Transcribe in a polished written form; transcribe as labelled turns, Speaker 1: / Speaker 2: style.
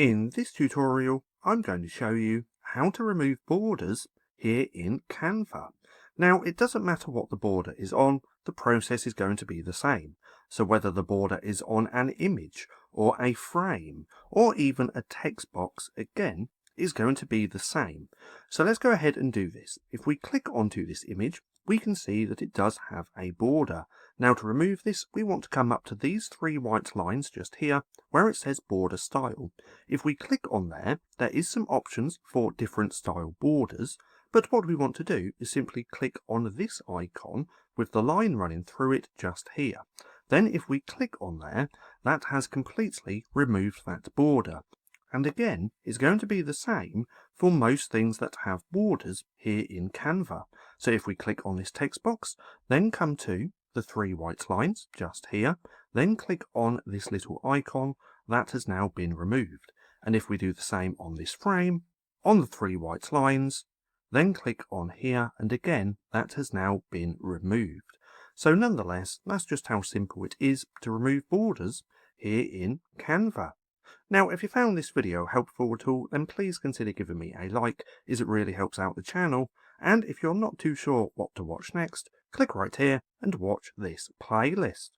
Speaker 1: In this tutorial, I'm going to show you how to remove borders here in Canva. Now, it doesn't matter what the border is on, the process is going to be the same. So whether the border is on an image or a frame or even a text box, again, is going to be the same. So let's go ahead and do this. If we click onto this image, we can see that it does have a border. Now to remove this, we want to come up to these three white lines just here where it says border style. If we click on there, there is some options for different style borders, but what we want to do is simply click on this icon with the line running through it just here. Then if we click on there, that has completely removed that border. And again, it's going to be the same for most things that have borders here in Canva. So if we click on this text box, then come to the three white lines just here, then click on this little icon, that has now been removed. And if we do the same on this frame, on the three white lines, then click on here, and again, that has now been removed. So nonetheless, that's just how simple it is to remove borders here in Canva. Now, if you found this video helpful at all, then please consider giving me a like, as it really helps out the channel. And if you're not too sure what to watch next, click right here and watch this playlist.